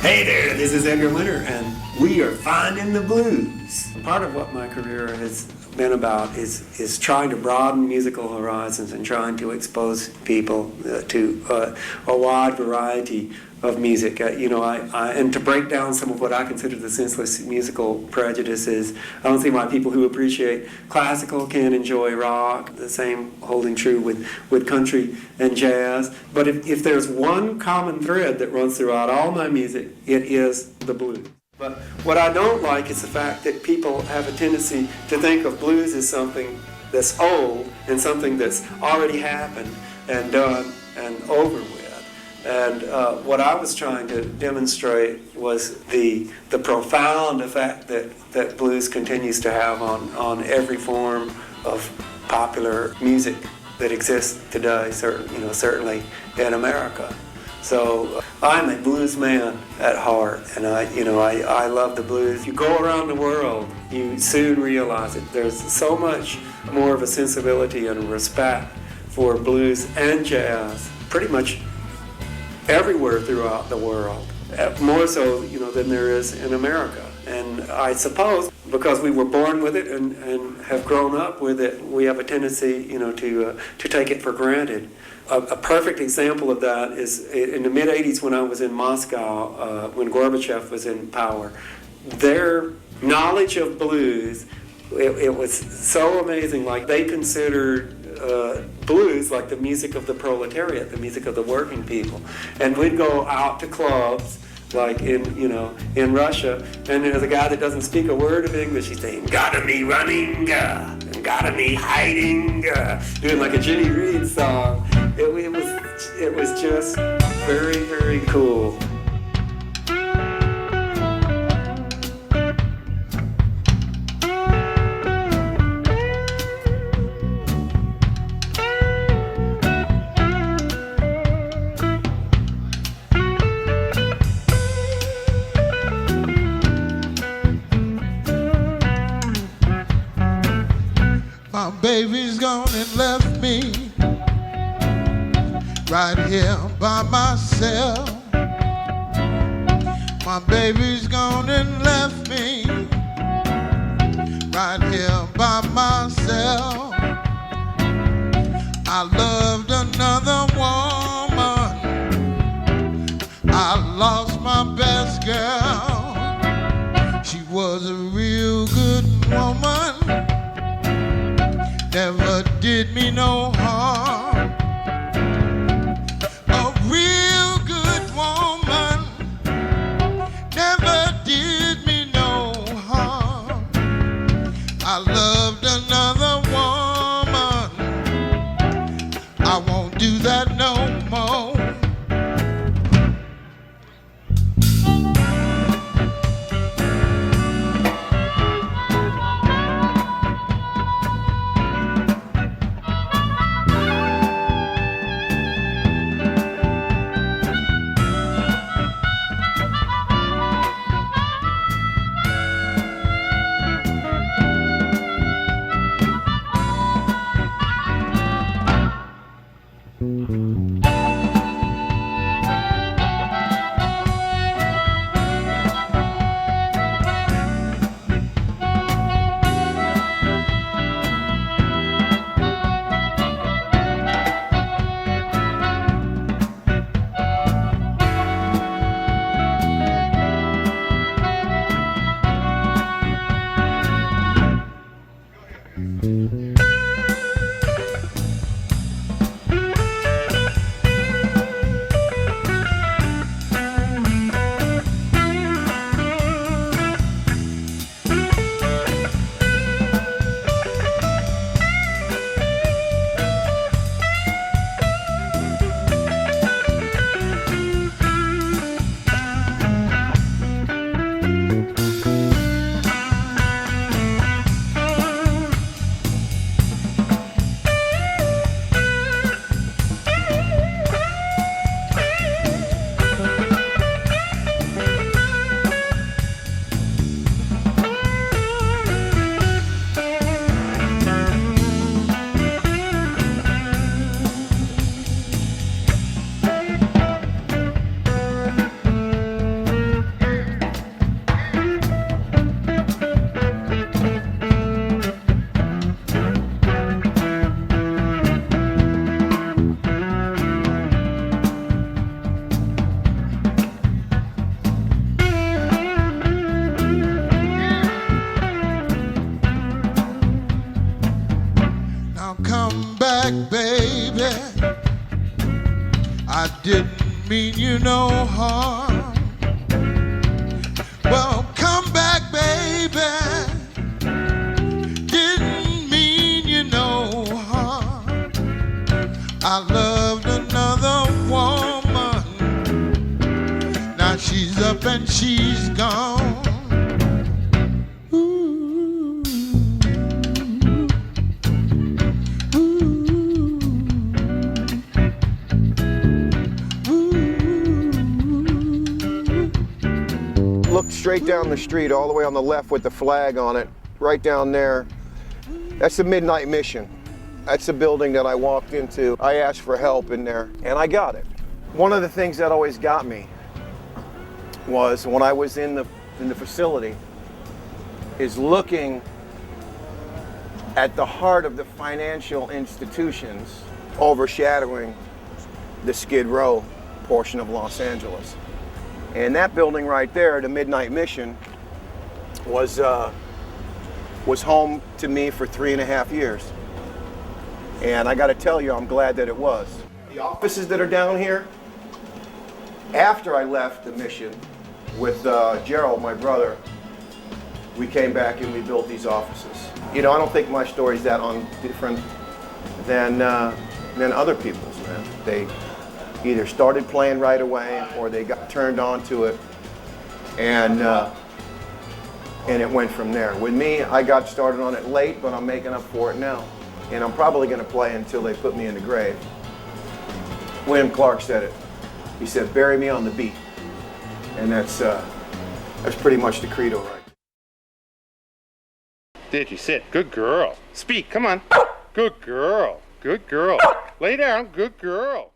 Hey there, this is Edgar Winter, and we are finding the blues. Part of what my career has been about is trying to broaden musical horizons and trying to expose people to a wide variety of music. And to break down some of what I consider the senseless musical prejudices. I don't see why people who appreciate classical can't enjoy rock. The same holding true with country and jazz. But if there's one common thread that runs throughout all my music, it is the blues. But what I don't like is the fact that people have a tendency to think of blues as something that's old and something that's already happened and done and over with. And what I was trying to demonstrate was the profound effect that blues continues to have on every form of popular music that exists today, certainly in America. So I'm a blues man at heart, and I love the blues. If you go around the world, you soon realize it. There's so much more of a sensibility and respect for blues and jazz, pretty much everywhere throughout the world, more so than there is in America. And I suppose because we were born with it and have grown up with it, we have a tendency to take it for granted. A perfect example of that is in the mid-'80s when I was in Moscow, when Gorbachev was in power. Their knowledge of blues, it was so amazing. Like, they considered blues like the music of the proletariat, the music of the working people. And we'd go out to clubs like in Russia, and there's a guy that doesn't speak a word of English. He's saying, "Gotta be running, gotta be hiding," doing like a Jimmy Reed song. It was just very, very cool. My baby's gone and left me right here by myself. My baby's gone and left me right here by myself. I loved another woman. I lost my best girl. She was a real good woman. Never did me no harm. A real good woman never did me no harm. I loved another woman. I won't do that no more. didn't mean you no harm. Well, come back, baby. Didn't mean you no harm. I loved another woman. Now she's up and she's gone. Look straight down the street, all the way on the left with the flag on it, right down there. That's the Midnight Mission. That's the building that I walked into. I asked for help in there, and I got it. One of the things that always got me was when I was in the facility, is looking at the heart of the financial institutions overshadowing the Skid Row portion of Los Angeles. And that building right there, the Midnight Mission, was home to me for 3.5 years. And I gotta tell you, I'm glad that it was. The offices that are down here, after I left the mission with Gerald, my brother, we came back and we built these offices. You know, I don't think my story's that different than other people's, man. They either started playing right away or they got turned on to it, and it went from there. With me, I got started on it late, but I'm making up for it now. And I'm probably gonna play until they put me in the grave. William Clark said it. He said, bury me on the beat. And that's pretty much the credo, right? Did you sit? Good girl. Speak, come on. Good girl. Good girl. Lay down. Good girl.